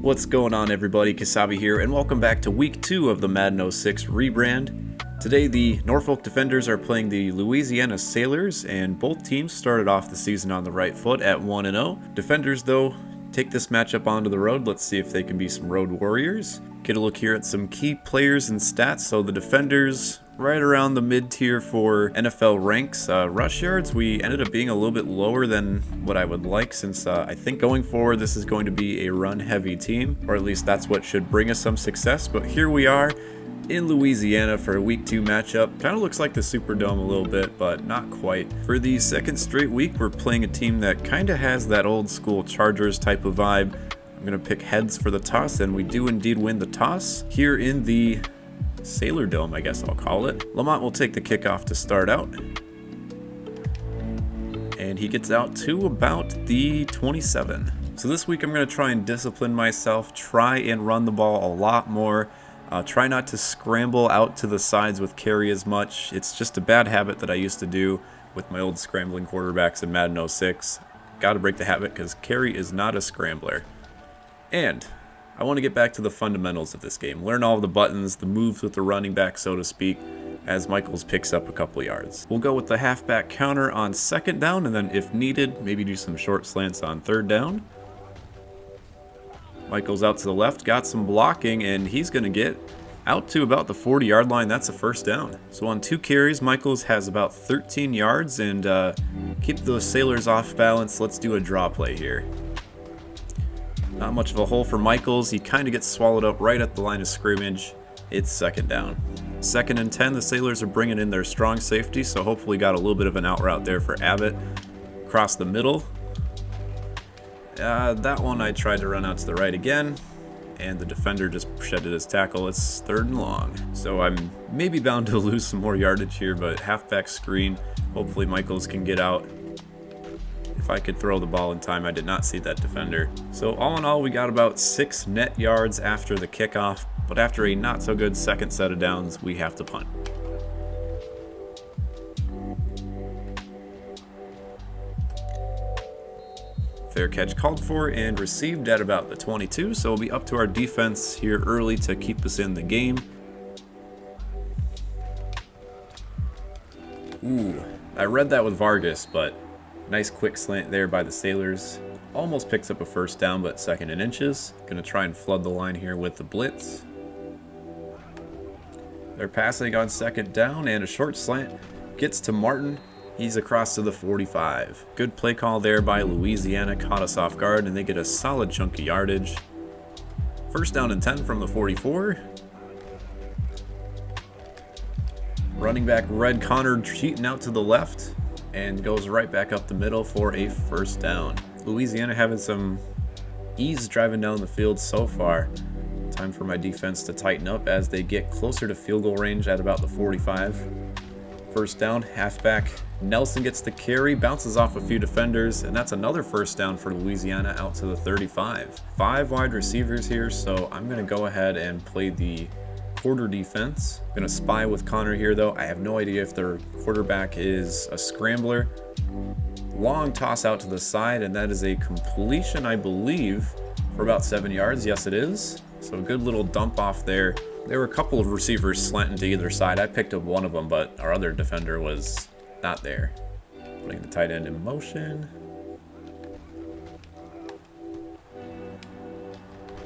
What's going on, everybody? Kasabe here, and welcome back to week 2 of the Madden 06 rebrand. Today the Norfolk Defenders are playing the Louisiana Sailors, and both teams started off the season on the right foot at 1-0. Defenders, though, take this matchup onto the road. Let's see if they can be some road warriors. Get a look here at some key players and stats. So the Defenders, right around the mid-tier for NFL ranks. Rush yards, we ended up being a little bit lower than what I would like, since I think going forward this is going to be a run-heavy team, or at least that's what should bring us some success. But here we are in Louisiana for a week 2 matchup. Kind of looks like the Superdome a little bit, but not quite. For the second straight week, we're playing a team that kind of has that old school Chargers type of vibe. I'm going to pick heads for the toss, and we do indeed win the toss here in the Sailor Dome, I guess I'll call it. Lamont will take the kickoff to start out. And he gets out to about the 27. So this week I'm going to try and discipline myself, try and run the ball a lot more. Try not to scramble out to the sides with carry as much. It's just a bad habit that I used to do with my old scrambling quarterbacks in Madden 06. Got to break the habit because carry is not a scrambler. And I want to get back to the fundamentals of this game. Learn all of the buttons, the moves with the running back, so to speak, as Michaels picks up a couple yards. We'll go with the halfback counter on second down, and then if needed, maybe do some short slants on third down. Michaels out to the left, got some blocking, and he's going to get out to about the 40-yard line. That's a first down. So on 2 carries, Michaels has about 13 yards, and keep those Sailors off balance. Let's do a draw play here. Not much of a hole for Michaels. He kind of gets swallowed up right at the line of scrimmage. It's second down. 2nd and 10, the Sailors are bringing in their strong safety, so hopefully got a little bit of an out route there for Abbott. Across the middle. That one I tried to run out to the right again, and the defender just shedded his tackle. It's 3rd and long. So I'm maybe bound to lose some more yardage here, but halfback screen. Hopefully Michaels can get out. If I could throw the ball in time, I did not see that defender. So all in all, we got about 6 net yards after the kickoff, but after a not so good second set of downs, we have to punt. Fair catch called for and received at about the 22, so it'll be up to our defense here early to keep us in the game. Ooh, I read that with Vargas, but nice quick slant there by the Sailors. Almost picks up a first down, but 2nd and inches. Gonna try and flood the line here with the blitz. They're passing on 2nd down, and a short slant gets to Martin. He's across to the 45. Good play call there by Louisiana, caught us off guard, and they get a solid chunk of yardage. First down and 10 from the 44. Running back Red Connor cheating out to the left, and goes right back up the middle for a first down. Louisiana having some ease driving down the field so far. Time for my defense to tighten up as they get closer to field goal range at about the 45. First down, halfback Nelson gets the carry, bounces off a few defenders, and that's another first down for Louisiana out to the 35. 5 wide receivers here, so I'm going to go ahead and play the quarter defense. I'm going to spy with Connor here, though. I have no idea if their quarterback is a scrambler. Long toss out to the side, and that is a completion, I believe, for about 7 yards. Yes, it is. So a good little dump off there. There were a couple of receivers slanting to either side. I picked up one of them, but our other defender was not there. Putting the tight end in motion.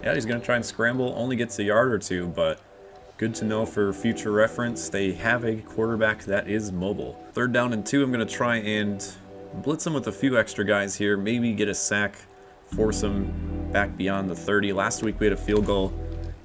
Yeah, he's going to try and scramble. Only gets a yard or 2, but good to know for future reference. They have a quarterback that is mobile. 3rd down and 2. I'm going to try and blitz him with a few extra guys here. Maybe get a sack, force him back beyond the 30. Last week we had a field goal.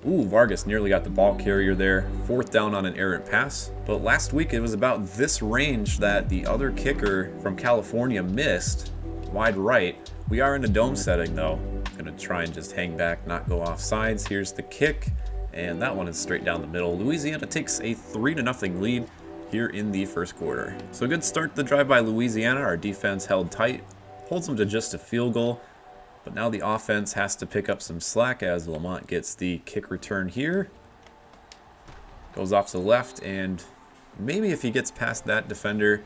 Ooh, Vargas nearly got the ball carrier there. 4th down on an errant pass. But last week it was about this range that the other kicker from California missed. Wide right. We are in a dome setting though. Gonna try and just hang back, not go off sides. Here's the kick. And that one is straight down the middle. Louisiana takes a 3-0 lead here in the first quarter. So a good start to the drive by Louisiana. Our defense held tight, holds them to just a field goal. But now the offense has to pick up some slack as Lamont gets the kick return here. Goes off to the left, and maybe if he gets past that defender,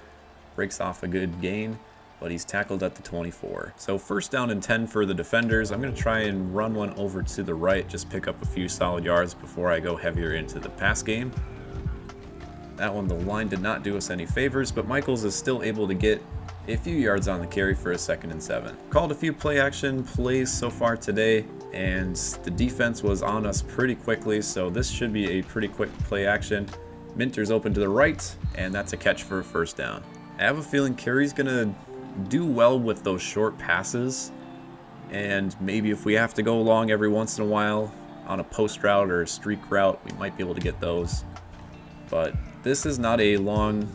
breaks off a good gain. but he's tackled at the 24. So first down and 10 for the defenders. I'm going to try and run one over to the right, just pick up a few solid yards before I go heavier into the pass game. That one, the line did not do us any favors, but Michaels is still able to get a few yards on the carry for a 2nd and 7. Called a few play action plays so far today, and the defense was on us pretty quickly, so this should be a pretty quick play action. Minter's open to the right, and that's a catch for a 1st down. I have a feeling Carey's going to do well with those short passes, and maybe if we have to go long every once in a while on a post route or a streak route, we might be able to get those. But this is not a long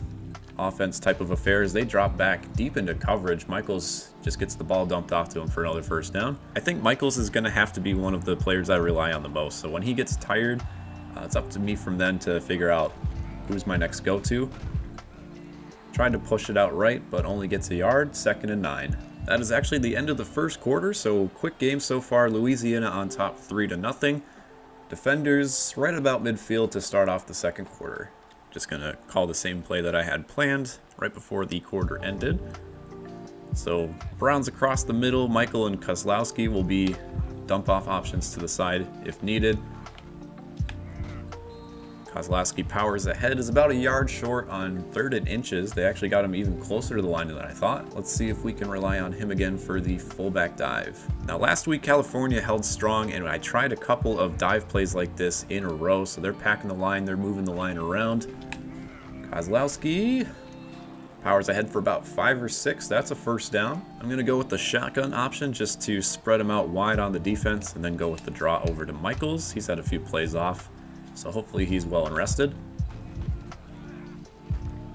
offense type of affair as they drop back deep into coverage. Michaels just gets the ball dumped off to him for another 1st down. I think Michaels is going to have to be one of the players I rely on the most. So when he gets tired, it's up to me from then to figure out who's my next go-to. Tried to push it out right, but only gets a yard. 2nd and 9. That is actually the end of the 1st quarter, so quick game so far. Louisiana on top 3-0. Defenders right about midfield to start off the 2nd quarter. Just going to call the same play that I had planned right before the quarter ended. So Browns across the middle. Michael and Kozlowski will be dump-off options to the side if needed. Kozlowski powers ahead, is about a yard short on 3rd and inches. They actually got him even closer to the line than I thought. Let's see if we can rely on him again for the fullback dive. Now last week California held strong, and I tried a couple of dive plays like this in a row, so they're packing the line, they're moving the line around. Kozlowski powers ahead for about 5 or 6. That's a 1st down. I'm going to go with the shotgun option just to spread him out wide on the defense, and then go with the draw over to Michaels. He's had a few plays off, so hopefully he's well and rested.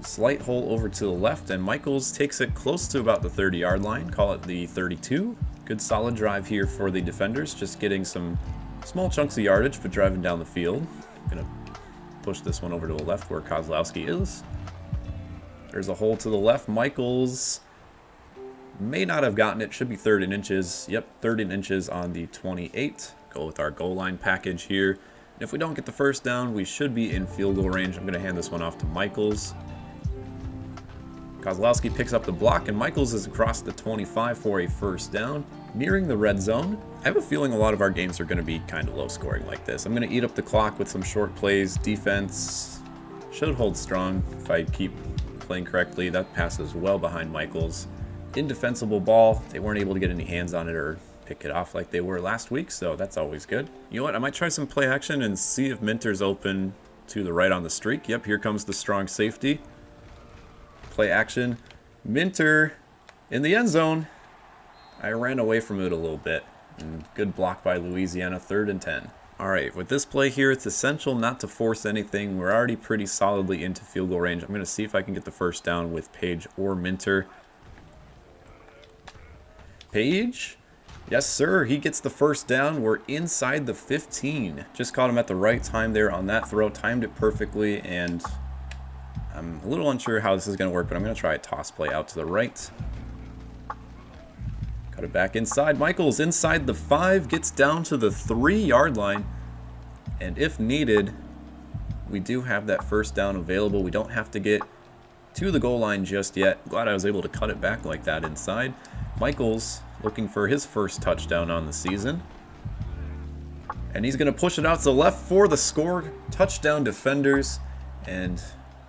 Slight hole over to the left, and Michaels takes it close to about the 30-yard line. Call it the 32. Good solid drive here for the defenders, just getting some small chunks of yardage, but driving down the field. Gonna push this one over to the left where Kozlowski is. There's a hole to the left. Michaels may not have gotten it. Should be 3rd and inches. Yep, 3rd and inches on the 28. Go with our goal line package here. And if we don't get the 1st down, we should be in field goal range. I'm going to hand this one off to Michaels. Kozlowski picks up the block, and Michaels is across the 25 for a 1st down, nearing the red zone. I have a feeling a lot of our games are going to be kind of low scoring like this. I'm going to eat up the clock with some short plays. Defense should hold strong if I keep playing correctly. That pass is well behind Michaels. Indefensible ball. They weren't able to get any hands on it or pick it off like they were last week, so that's always good. You know what? I might try some play action and see if Minter's open to the right on the streak. Yep, here comes the strong safety. Play action. Minter in the end zone. I ran away from it a little bit. And good block by Louisiana. 3rd and 10. Alright, with this play here, it's essential not to force anything. We're already pretty solidly into field goal range. I'm going to see if I can get the 1st down with Page or Minter. Page? Yes, sir. He gets the 1st down. We're inside the 15. Just caught him at the right time there on that throw. Timed it perfectly, and I'm a little unsure how this is going to work, but I'm going to try a toss play out to the right. Cut it back inside. Michaels inside the 5, gets down to the 3-yard line. And if needed, we do have that 1st down available. We don't have to get to the goal line just yet. Glad I was able to cut it back like that inside. Michaels looking for his 1st touchdown on the season. And he's going to push it out to the left for the score. Touchdown defenders. And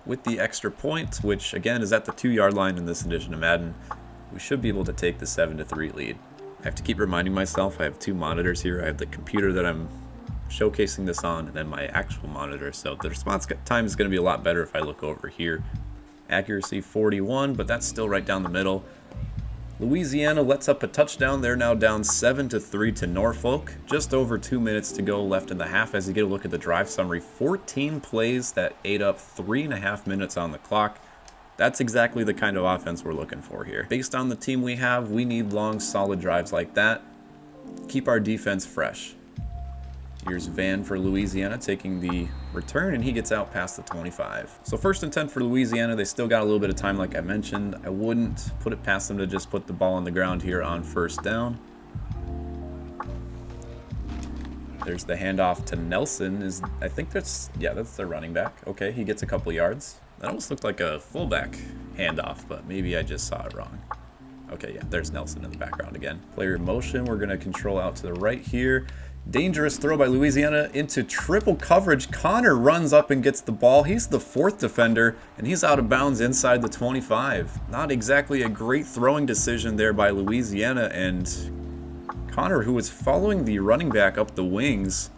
with the extra point, which again is at the 2-yard line in this edition of Madden, we should be able to take the 7-3 lead. I have to keep reminding myself I have 2 monitors here. I have the computer that I'm showcasing this on, and then my actual monitor. So the response time is going to be a lot better if I look over here. Accuracy 41, but that's still right down the middle. Louisiana lets up a touchdown. They're now down 7-3 to Norfolk. Just over 2 minutes to go left in the half. As you get a look at the drive summary, 14 plays that ate up 3.5 minutes on the clock. That's exactly the kind of offense we're looking for here. Based on the team we have, we need long, solid drives like that. Keep our defense fresh. Here's Van for Louisiana taking the return, and he gets out past the 25. So 1st and 10 for Louisiana. They still got a little bit of time like I mentioned. I wouldn't put it past them to just put the ball on the ground here on 1st down. There's the handoff to Nelson. I think that's their running back. Okay, he gets a couple yards. That almost looked like a fullback handoff, but maybe I just saw it wrong. Okay, yeah, there's Nelson in the background again. Player motion, we're going to control out to the right here. Dangerous throw by Louisiana into triple coverage. Connor runs up and gets the ball. He's the 4th defender, and he's out of bounds inside the 25. Not exactly a great throwing decision there by Louisiana, and Connor, who was following the running back up the wings,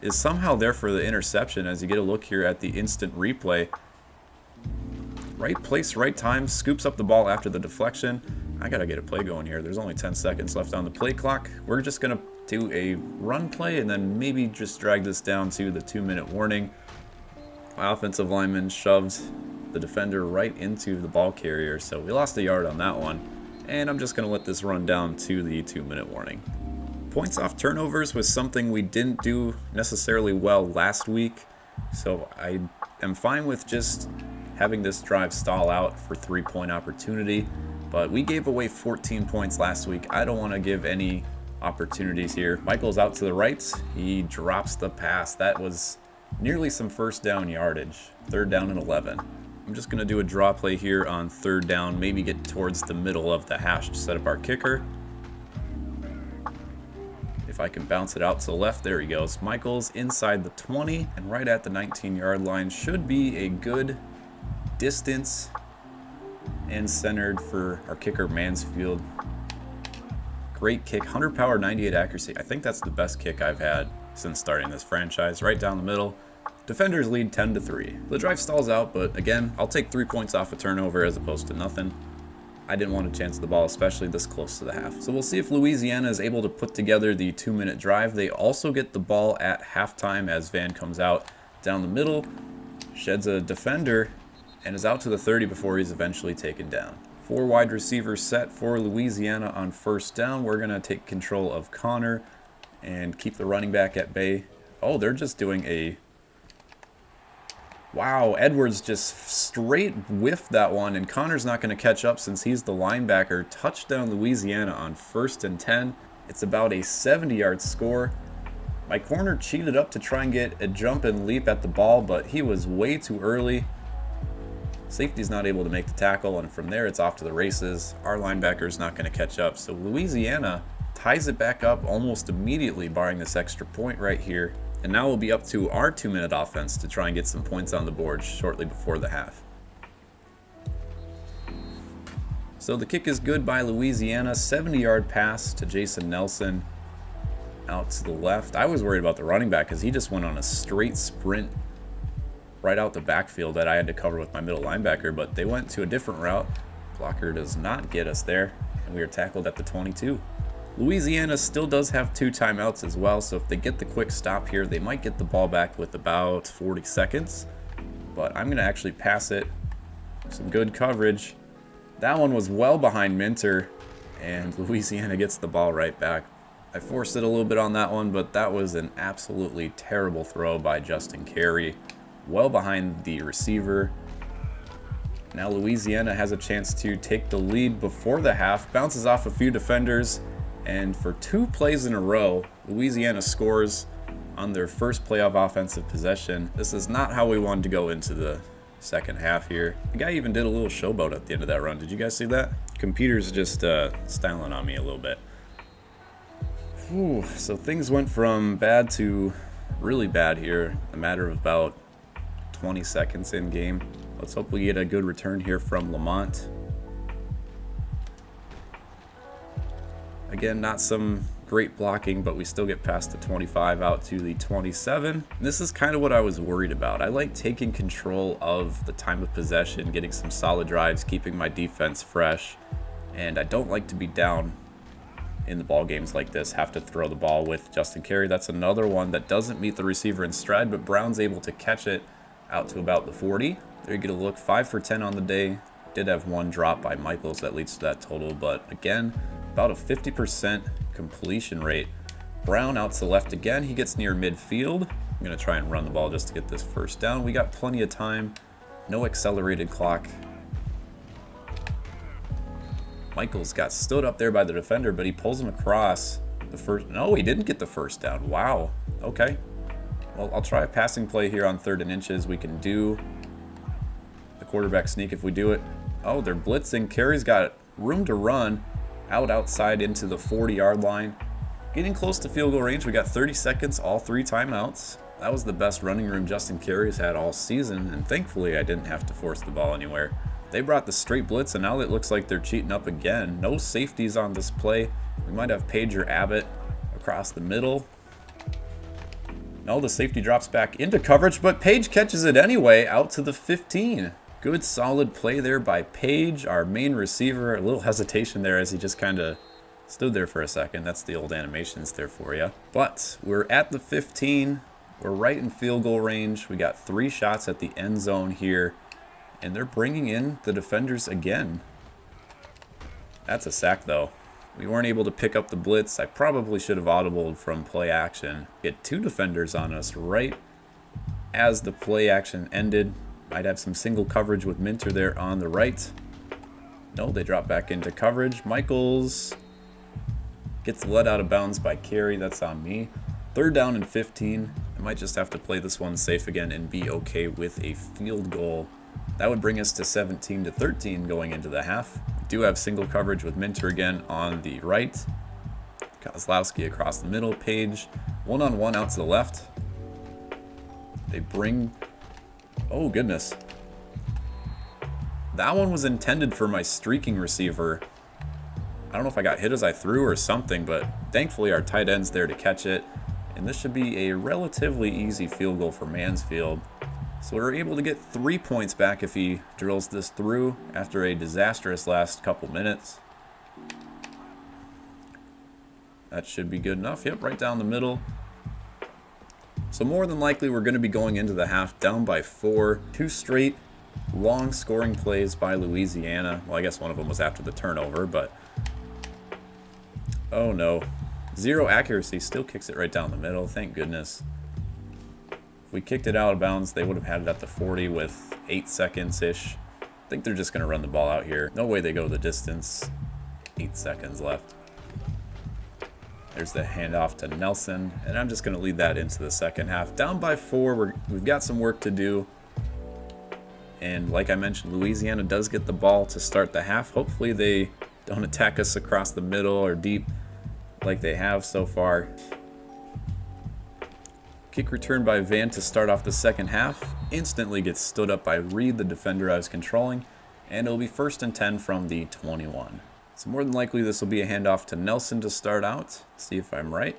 is somehow there for the interception as you get a look here at the instant replay. Right place, right time, scoops up the ball after the deflection. I gotta get a play going here. There's only 10 seconds left on the play clock. We're just gonna do a run play and then maybe just drag this down to the 2-minute warning. My offensive lineman shoved the defender right into the ball carrier, so we lost a yard on that one. And I'm just gonna let this run down to the 2-minute warning. Points off turnovers was something we didn't do necessarily well last week, so I am fine with just having this drive stall out for 3-point opportunity. But we gave away 14 points last week. I don't want to give any opportunities here. Michael's out to the right. He drops the pass. That was nearly some first down yardage. 3rd down and 11. I'm just going to do a draw play here on 3rd down. Maybe get towards the middle of the hash to set up our kicker. If I can bounce it out to the left, there he goes. Michael's inside the 20 and right at the 19-yard line. Should be a good distance and centered for our kicker Mansfield. Great kick, 100 power, 98 accuracy. I think that's the best kick I've had since starting this franchise. Right down the middle. Defenders lead 10-3. The drive stalls out, but again, I'll take 3 points off a turnover as opposed to nothing. I didn't want to chance the ball, especially this close to the half. So we'll see if Louisiana is able to put together the 2-minute drive. They also get the ball at halftime as Van comes out down the middle, sheds a defender, and is out to the 30 before he's eventually taken down. 4 wide receivers set for Louisiana on 1st down. We're going to take control of Connor and keep the running back at bay. Oh, they're just doing a... Wow, Edwards just straight whiffed that one, and Connor's not going to catch up since he's the linebacker. Touchdown Louisiana on 1st and 10. It's about a 70-yard score. My corner cheated up to try and get a jump and leap at the ball, but he was way too early. Safety's not able to make the tackle, and from there it's off to the races. Our linebacker's not going to catch up, so Louisiana ties it back up almost immediately, barring this extra point right here. And now we'll be up to our 2-minute offense to try and get some points on the board shortly before the half. So the kick is good by Louisiana. 70-yard pass to Jason Nelson out to the left. I was worried about the running back because he just went on a straight sprint right out the backfield that I had to cover with my middle linebacker, but they went to a different route. Blocker does not get us there, and we are tackled at the 22. Louisiana still does have 2 timeouts as well, so if they get the quick stop here, they might get the ball back with about 40 seconds. But I'm going to actually pass it. Some good coverage. That one was well behind Minter, and Louisiana gets the ball right back. I forced it a little bit on that one, but that was an absolutely terrible throw by Justin Carey. Well behind the receiver. Now Louisiana has a chance to take the lead before the half. Bounces off a few defenders. And for 2 plays in a row, Louisiana scores on their first playoff offensive possession. This is not how we wanted to go into the second half here. The guy even did a little showboat at the end of that run. Did you guys see that? Computer's just styling on me a little bit. Whew. So things went from bad to really bad here. A matter of about 20 seconds in game. Let's hope we get a good return here from Lamont. Again, not some great blocking, but we still get past the 25 out to the 27. This is kind of what I was worried about. I like taking control of the time of possession, getting some solid drives, keeping my defense fresh, and I don't like to be down in the ball games like this, have to throw the ball with Justin Carey. That's another one that doesn't meet the receiver in stride, but Brown's able to catch it out to about the 40. There you get a look, 5 for 10 on the day. Did have 1 drop by Michaels that leads to that total, but again, about a 50% completion rate. Brown out to the left again. He gets near midfield. I'm going to try and run the ball just to get this first down. We got plenty of time. No accelerated clock. Michaels got stood up there by the defender, but he pulls him across the first. No, he didn't get the first down. Wow. Okay. Well, I'll try a passing play here on 3rd and inches. We can do the quarterback sneak if we do it. Oh, they're blitzing. Carey's got room to run. outside into the 40-yard line. Getting close to field goal range. We got 30 seconds, all 3 timeouts. That was the best running room Justin Carey's had all season, and thankfully I didn't have to force the ball anywhere. They brought the straight blitz, and now it looks like they're cheating up again. No safeties on this play. We might have Page or Abbott across the middle. No, the safety drops back into coverage, but Page catches it anyway out to the 15. Good solid play there by Page, our main receiver. A little hesitation there as he just kind of stood there for a second. That's the old animations there for you. But we're at the 15. We're right in field goal range. We got 3 shots at the end zone here. And they're bringing in the defenders again. That's a sack though. We weren't able to pick up the blitz. I probably should have audibled from play action. Get 2 defenders on us right as the play action ended. Might have some single coverage with Minter there on the right. No, they drop back into coverage. Michaels gets led out of bounds by Carey. That's on me. 3rd down and 15. I might just have to play this one safe again and be okay with a field goal. That would bring us to 17-13 going into the half. We do have single coverage with Minter again on the right. Kozlowski across the middle. Page one-on-one out to the left. They bring... Oh, goodness. That one was intended for my streaking receiver. I don't know if I got hit as I threw or something, but thankfully our tight end's there to catch it. And this should be a relatively easy field goal for Mansfield. So we're able to get 3 points back if he drills this through after a disastrous last couple minutes. That should be good enough. Yep, right down the middle. So more than likely we're going to be going into the half down by 4. 2 straight long scoring plays by Louisiana. Well, I guess one of them was after the turnover, but... Oh no. 0 accuracy, still kicks it right down the middle. Thank goodness. If we kicked it out of bounds, they would have had it at the 40 with 8 seconds-ish. I think they're just going to run the ball out here. No way they go the distance. 8 seconds left. There's the handoff to Nelson, and I'm just going to lead that into the second half. Down by 4, we've got some work to do. And like I mentioned, Louisiana does get the ball to start the half. Hopefully they don't attack us across the middle or deep like they have so far. Kick return by Van to start off the second half. Instantly gets stood up by Reed, the defender I was controlling. And it'll be 1st and 10 from the 21. So more than likely this will be a handoff to Nelson to start out. See if I'm right.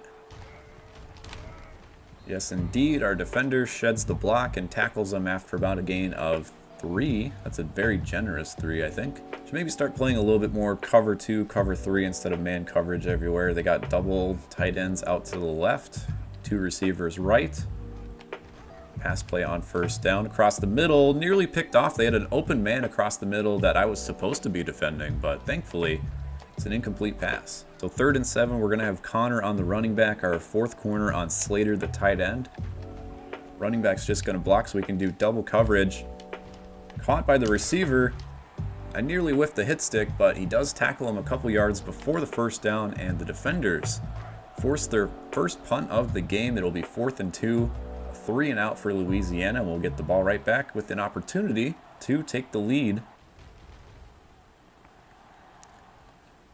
Yes, indeed. Our defender sheds the block and tackles him after about a gain of 3. That's a very generous 3, I think. Should maybe start playing a little bit more cover 2, cover 3 instead of man coverage everywhere. They got double tight ends out to the left. 2 receivers right. Pass play on 1st down across the middle, nearly picked off. They had an open man across the middle that I was supposed to be defending, but thankfully it's an incomplete pass. So 3rd and 7, we're going to have Connor on the running back, our 4th corner on Slater, the tight end. Running back's just going to block so we can do double coverage. Caught by the receiver. I nearly whiffed the hit stick, but he does tackle him a couple yards before the 1st down, and the defenders force their first punt of the game. It'll be 4th and 2. 3 and out for Louisiana. We'll get the ball right back with an opportunity to take the lead.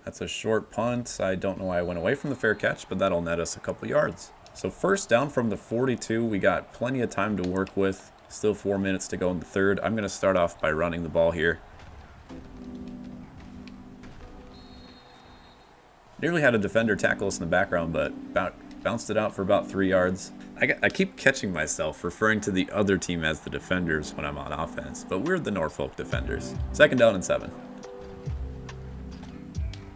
That's a short punt. I don't know why I went away from the fair catch, but that'll net us a couple yards. So 1st down from the 42. We got plenty of time to work with. Still 4 minutes to go in the 3rd. I'm going to start off by running the ball here. Nearly had a defender tackle us in the background, but bounced it out for about 3 yards. I keep catching myself referring to the other team as the defenders when I'm on offense, but we're the Norfolk defenders. 2nd down and 7.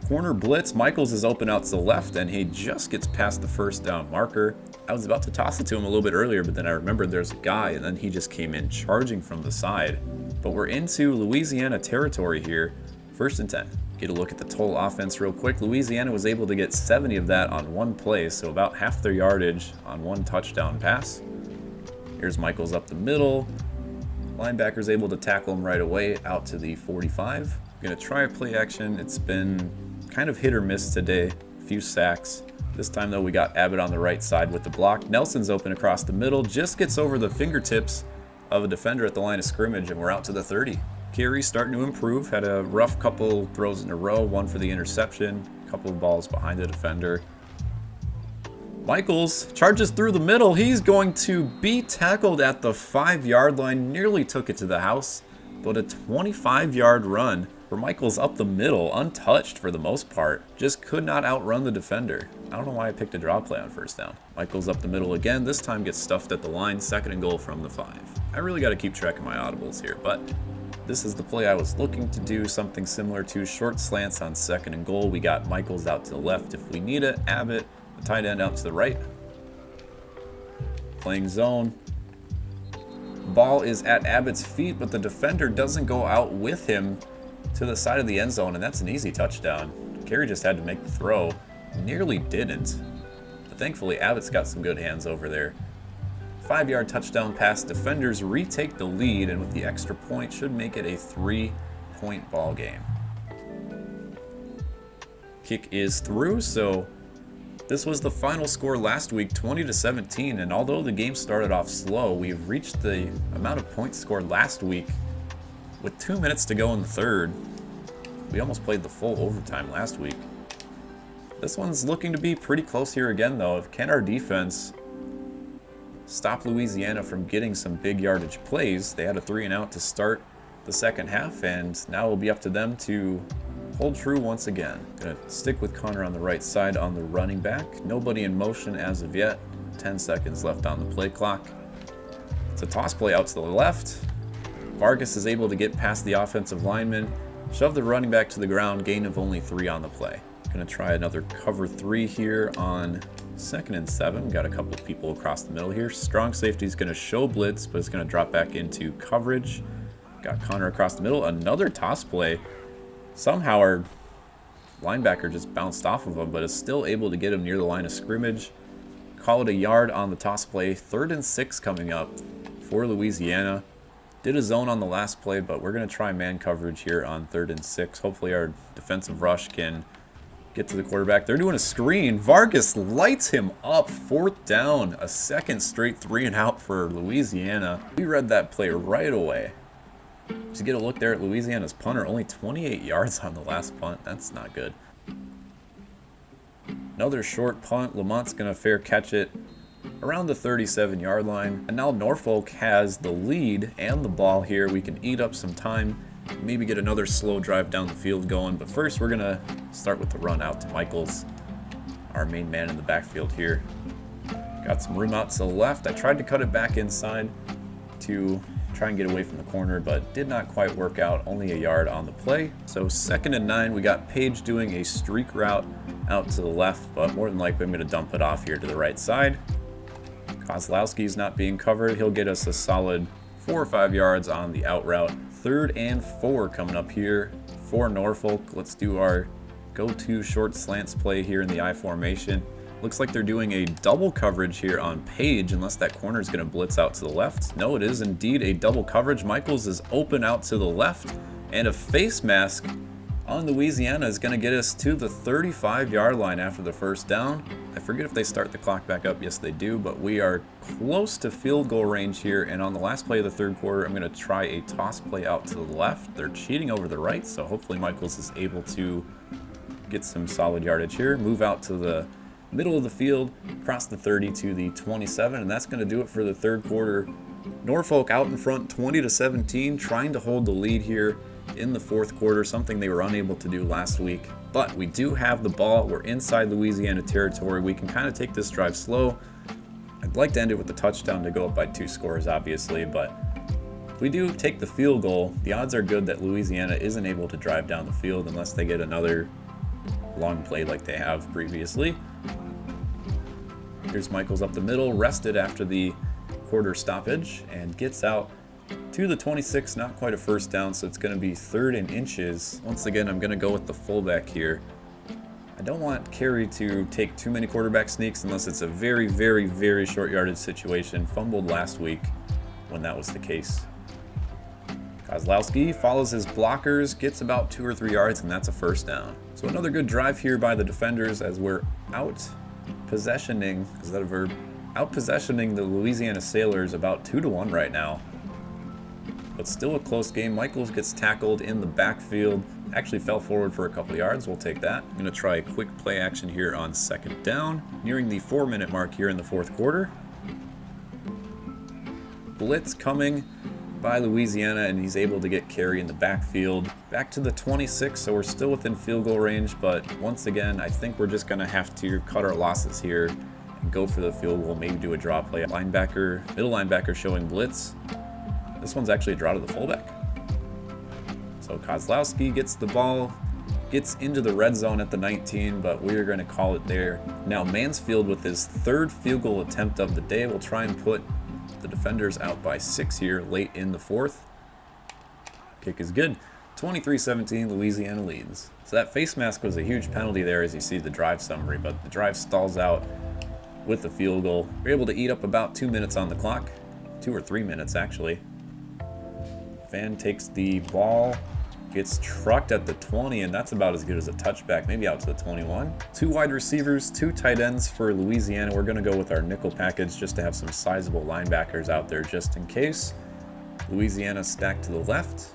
Corner blitz. Michaels is open out to the left, and he just gets past the 1st down marker. I was about to toss it to him a little bit earlier, but then I remembered there's a guy, and then he just came in charging from the side. But we're into Louisiana territory here. 1st and 10. Get a look at the total offense real quick. Louisiana was able to get 70 of that on one play, so about half their yardage on one touchdown pass. Here's Michaels up the middle. Linebacker's able to tackle him right away out to the 45. I'm going to try a play action. It's been kind of hit or miss today. A few sacks. This time, though, we got Abbott on the right side with the block. Nelson's open across the middle. Just gets over the fingertips of a defender at the line of scrimmage, and we're out to the 30. Carey starting to improve. Had a rough couple throws in a row, one for the interception, a couple of balls behind the defender. Michaels charges through the middle. He's going to be tackled at the 5-yard line. Nearly took it to the house, but a 25-yard run for Michaels up the middle, untouched for the most part. Just could not outrun the defender. I don't know why I picked a draw play on first down. Michaels up the middle again. This time gets stuffed at the line. 2nd and goal from the 5. I really got to keep track of my audibles here, but this is the play I was looking to do. Something similar to short slants on 2nd and goal. We got Michaels out to the left if we need it. Abbott, the tight end, out to the right. Playing zone. Ball is at Abbott's feet, but the defender doesn't go out with him to the side of the end zone, and that's an easy touchdown. Carey just had to make the throw. Nearly didn't. But thankfully, Abbott's got some good hands over there. 5-yard touchdown pass. Defenders retake the lead, and with the extra point, should make it a 3-point ball game. Kick is through, so this was the final score last week, 20-17, and although the game started off slow, we've reached the amount of points scored last week with 2 minutes to go in the third. We almost played the full overtime last week. This one's looking to be pretty close here again, though. Can our defense stop Louisiana from getting some big yardage plays? They had a 3-and-out to start the second half, and now it'll be up to them to hold true once again. Gonna stick with Connor on the right side on the running back. Nobody in motion as of yet. 10 seconds left on the play clock. It's a toss play out to the left. Vargas is able to get past the offensive lineman, shove the running back to the ground, gain of only 3 on the play. Gonna try another cover 3 here on 2nd and 7. Got a couple of people across the middle here. Strong safety is gonna show blitz, but it's gonna drop back into coverage. Got Connor across the middle. Another toss play. Somehow our linebacker just bounced off of him, but is still able to get him near the line of scrimmage. Call it a yard on the toss play. 3rd and 6 coming up for Louisiana. Did a zone on the last play, but we're going to try man coverage here on 3rd and 6. Hopefully our defensive rush can get to the quarterback. They're doing a screen. Vargas lights him up. 4th down. A 2nd straight 3-and-out for Louisiana. We read that play right away. Just get a look there at Louisiana's punter. Only 28 yards on the last punt. That's not good. Another short punt. Lamont's going to fair catch it around the 37-yard line. And now Norfolk has the lead and the ball here. We can eat up some time, maybe get another slow drive down the field going. But first, we're going to start with the run out to Michaels, our main man in the backfield here. Got some room out to the left. I tried to cut it back inside to try and get away from the corner, but did not quite work out. Only a yard on the play. So 2nd and 9, we got Page doing a streak route out to the left, but more than likely I'm going to dump it off here to the right side. Kozlowski's not being covered. He'll get us a solid 4 or 5 yards on the out route. 3rd and 4 coming up here for Norfolk. Let's do our go-to short slants play here in the I formation. Looks like they're doing a double coverage here on Page, unless that corner is going to blitz out to the left. No, it is indeed a double coverage. Michaels is open out to the left, and a face mask on Louisiana is going to get us to the 35-yard line after the first down. I forget if they start the clock back up. Yes, they do, but we are close to field goal range here, and on the last play of the 3rd quarter, I'm going to try a toss play out to the left. They're cheating over the right, so hopefully Michaels is able to get some solid yardage here. Move out to the middle of the field, across the 30 to the 27, and that's going to do it for the 3rd quarter. Norfolk out in front 20-17, trying to hold the lead here in the 4th quarter, something they were unable to do last week. But we do have the ball. We're inside Louisiana territory. We can kind of take this drive slow. I'd like to end it with a touchdown to go up by 2 scores, obviously, but if we do take the field goal, the odds are good that Louisiana isn't able to drive down the field unless they get another long play like they have previously. Here's Michaels up the middle, rested after the quarter stoppage, and gets out to the 26, not quite a first down, so it's going to be 3rd and inches. Once again, I'm going to go with the fullback here. I don't want Carey to take too many quarterback sneaks unless it's a very, very, very short yardage situation. Fumbled last week when that was the case. Kozlowski follows his blockers, gets about 2 or 3 yards, and that's a first down. So another good drive here by the defenders as we're out possessioning, is that a verb? Out possessioning the Louisiana Sailors about 2-1 right now. But but still a close game. Michaels gets tackled in the backfield. Actually fell forward for a couple of yards. We'll take that. I'm going to try a quick play action here on second down. Nearing the 4-minute mark here in the fourth quarter. Blitz coming by Louisiana, and he's able to get carry in the backfield. Back to the 26, so we're still within field goal range, but once again, I think we're just going to have to cut our losses here and go for the field goal, maybe do a draw play. Linebacker, middle linebacker showing blitz. This one's actually a draw to the fullback. So Kozlowski gets the ball, gets into the red zone at the 19, but we're going to call it there. Now Mansfield, with his third field goal attempt of the day, will try and put the defenders out by 6 here late in the fourth. Kick is good. 23-17, Louisiana leads. So that face mask was a huge penalty there, as you see the drive summary, but the drive stalls out with the field goal. We're able to eat up about 2 minutes on the clock. 2 or 3 minutes, actually. Fan takes the ball, gets trucked at the 20, and that's about as good as a touchback, maybe out to the 21. 2 wide receivers, 2 tight ends for Louisiana. We're going to go with our nickel package just to have some sizable linebackers out there just in case. Louisiana stacked to the left.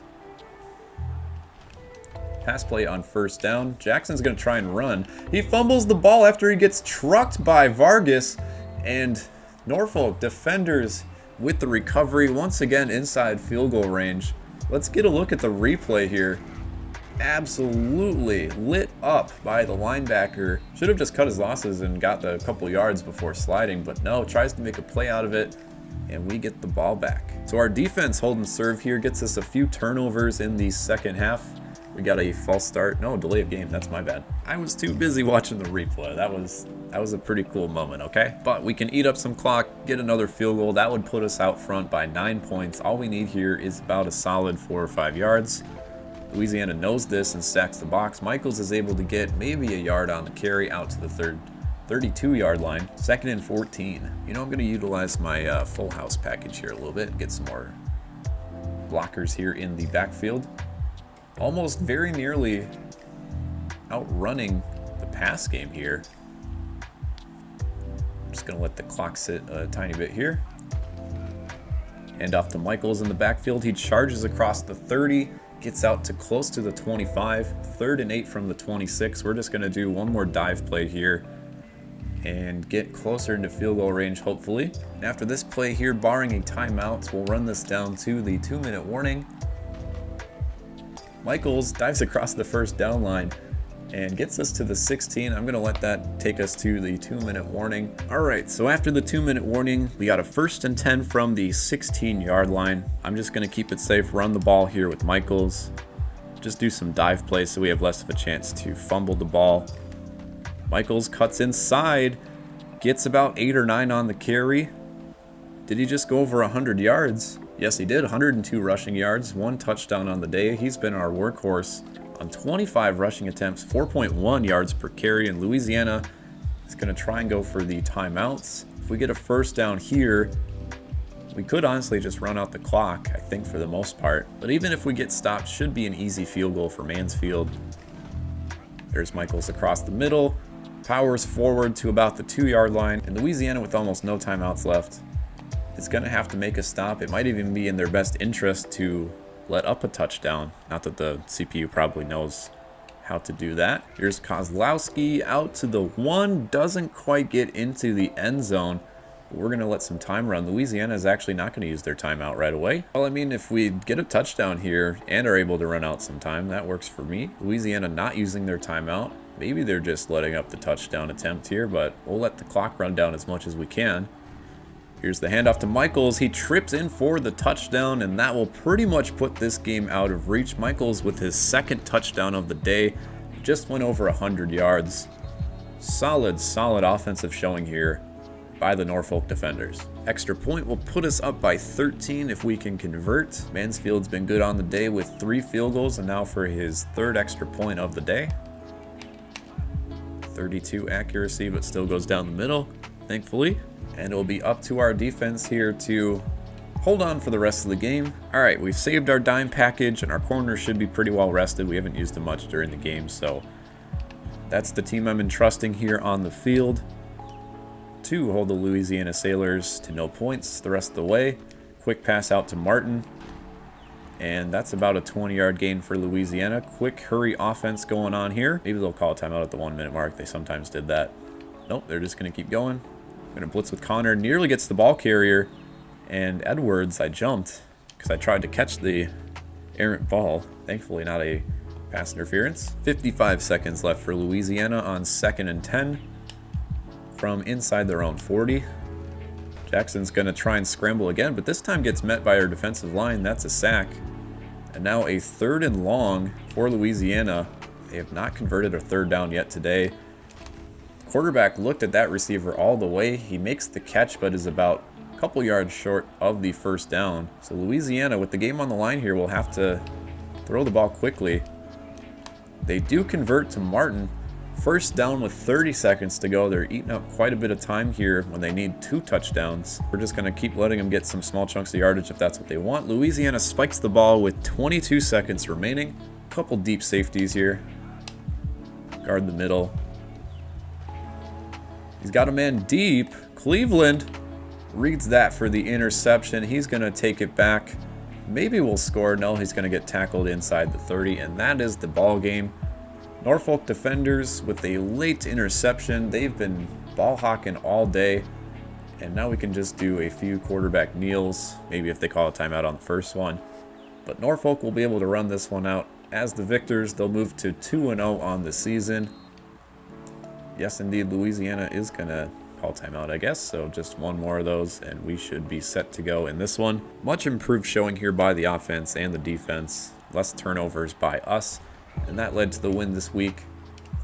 Pass play on first down. Jackson's going to try and run. He fumbles the ball after he gets trucked by Vargas, and Norfolk defenders with the recovery once again inside field goal range. Let's get a look at the replay here. Absolutely lit up by the linebacker. Should have just cut his losses and got the couple yards before sliding, but no, tries to make a play out of it, and we get the ball back. So our defense hold and serve here gets us a few turnovers in the second half. We got a false start. No, delay of game. That's my bad. I was too busy watching the replay. That was a pretty cool moment, okay? But we can eat up some clock, get another field goal. That would put us out front by 9 points. All we need here is about a solid 4 or 5 yards. Louisiana knows this and stacks the box. Michaels is able to get maybe a yard on the carry out to the 32-yard line. 2nd and 14. You know, I'm going to utilize my full house package here a little bit and get some more blockers here in the backfield. Almost very nearly outrunning the pass game here. I'm just going to let the clock sit a tiny bit here. Hand off to Michaels in the backfield. He charges across the 30, gets out to close to the 25. 3rd and 8 from the 26. We're just going to do one more dive play here and get closer into field goal range, hopefully. After this play here, barring a timeout, we'll run this down to the 2-minute warning. Michaels dives across the first down line and gets us to the 16. I'm going to let that take us to the 2-minute warning. All right, so after the 2-minute warning, we got a 1st and 10 from the 16-yard line. I'm just going to keep it safe, run the ball here with Michaels. Just do some dive plays so we have less of a chance to fumble the ball. Michaels cuts inside, gets about 8 or 9 on the carry. Did he just go over 100 yards? Yes, he did. 102 rushing yards, 1 touchdown on the day. He's been our workhorse on 25 rushing attempts, 4.1 yards per carry, and Louisiana is going to try and go for the timeouts. If we get a first down here, we could honestly just run out the clock, I think, for the most part. But even if we get stopped, should be an easy field goal for Mansfield. There's Michaels across the middle, powers forward to about the 2-yard line, and Louisiana, with almost no timeouts left, is going to have to make a stop. It might even be in their best interest to let up a touchdown. Not that the CPU probably knows how to do that. Here's Kozlowski out to the 1. Doesn't quite get into the end zone. But we're going to let some time run. Louisiana is actually not going to use their timeout right away. Well, I mean, if we get a touchdown here and are able to run out some time, that works for me. Louisiana not using their timeout. Maybe they're just letting up the touchdown attempt here, but we'll let the clock run down as much as we can. Here's the handoff to Michaels. He trips in for the touchdown, and that will pretty much put this game out of reach. Michaels with his 2nd touchdown of the day. Just went over 100 yards. Solid offensive showing here by the Norfolk defenders. Extra point will put us up by 13 if we can convert. Mansfield's been good on the day with 3 field goals, and now for his 3rd extra point of the day. 32 accuracy, but still goes down the middle, thankfully. And it'll be up to our defense here to hold on for the rest of the game. All right, we've saved our dime package, and our corners should be pretty well rested. We haven't used them much during the game, so that's the team I'm entrusting here on the field to hold the Louisiana Sailors to no points the rest of the way. Quick pass out to Martin. And that's about a 20-yard gain for Louisiana. Quick hurry offense going on here. Maybe they'll call a timeout at the 1-minute mark. They sometimes did that. Nope, they're just going to keep going. Going to blitz with Connor. Nearly gets the ball carrier. And Edwards, I jumped because I tried to catch the errant ball. Thankfully not a pass interference. 55 seconds left for Louisiana on 2nd and 10 from inside their own 40. Jackson's going to try and scramble again, but this time gets met by our defensive line. That's a sack. And now a 3rd and long for Louisiana. They have not converted a 3rd down yet today. Quarterback looked at that receiver all the way. He makes the catch, but is about a couple yards short of the 1st down. So Louisiana, with the game on the line here, will have to throw the ball quickly. They do convert to Martin. 1st down with 30 seconds to go. They're eating up quite a bit of time here when they need 2 touchdowns. We're just going to keep letting them get some small chunks of yardage if that's what they want. Louisiana spikes the ball with 22 seconds remaining. Couple deep safeties here. Guard the middle. He's got a man deep. Cleveland reads that for the interception. He's going to take it back. Maybe we'll score. No, he's going to get tackled inside the 30, and that is the ball game. Norfolk defenders with a late interception. They've been ball hawking all day, and now we can just do a few quarterback kneels, maybe if they call a timeout on the first one. But Norfolk will be able to run this one out as the victors. They'll move to 2-0 on the season. Yes, indeed, Louisiana is going to call timeout, I guess. So just one more of those, and we should be set to go in this one. Much improved showing here by the offense and the defense. Less turnovers by us. And that led to the win this week.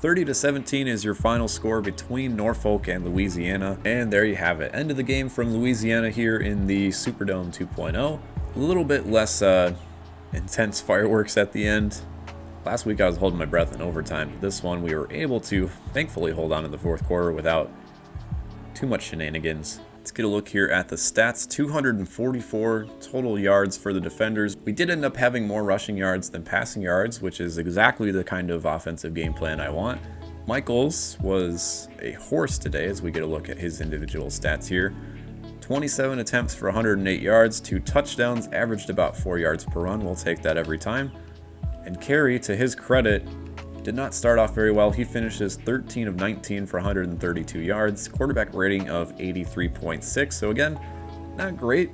30-17 is your final score between Norfolk and Louisiana. And there you have it. End of the game from Louisiana here in the Superdome 2.0. A little bit less intense fireworks at the end. Last week I was holding my breath in overtime. This one we were able to thankfully hold on in the 4th quarter without too much shenanigans. Let's get a look here at the stats. 244 total yards for the defenders. We did end up having more rushing yards than passing yards, which is exactly the kind of offensive game plan I want. Michaels was a horse today as we get a look at his individual stats here. 27 attempts for 108 yards, 2 touchdowns, averaged about 4 yards per run. We'll take that every time. And Carey, to his credit, did not start off very well. He finishes 13 of 19 for 132 yards. Quarterback rating of 83.6. So again, not great.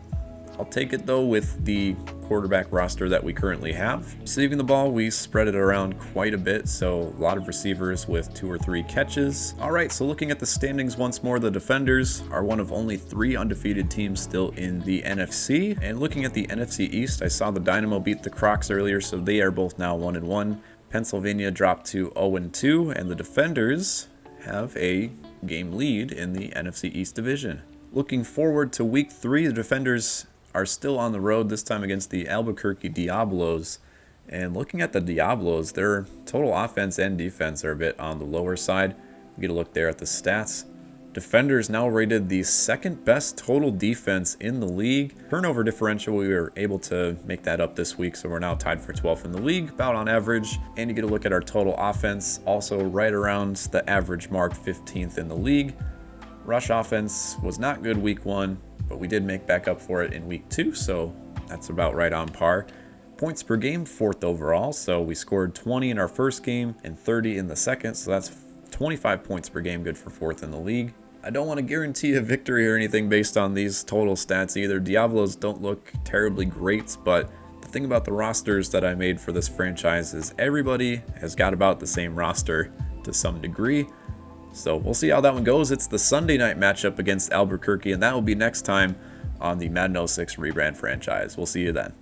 I'll take it though with the quarterback roster that we currently have. Receiving the ball, we spread it around quite a bit. So a lot of receivers with 2 or 3 catches. All right, so looking at the standings once more, the defenders are one of only 3 undefeated teams still in the NFC. And looking at the NFC East, I saw the Dynamo beat the Crocs earlier, so they are both now 1-1. Pennsylvania dropped to 0-2, and the defenders have a game lead in the NFC East division. Looking forward to week 3, the defenders are still on the road, this time against the Albuquerque Diablos. And looking at the Diablos, their total offense and defense are a bit on the lower side. We get a look there at the stats. Defenders now rated the 2nd best total defense in the league. Turnover differential, we were able to make that up this week, so we're now tied for 12th in the league, about on average. And you get a look at our total offense, also right around the average mark, 15th in the league. Rush offense was not good week 1, but we did make back up for it in week 2, so that's about right on par. Points per game, 4th overall, so we scored 20 in our first game and 30 in the second, so that's 25 points per game, good for 4th in the league. I don't want to guarantee a victory or anything based on these total stats either. Diablos don't look terribly great, but the thing about the rosters that I made for this franchise is everybody has got about the same roster to some degree. So we'll see how that one goes. It's the Sunday night matchup against Albuquerque, and that will be next time on the Madden 06 Rebrand franchise. We'll see you then.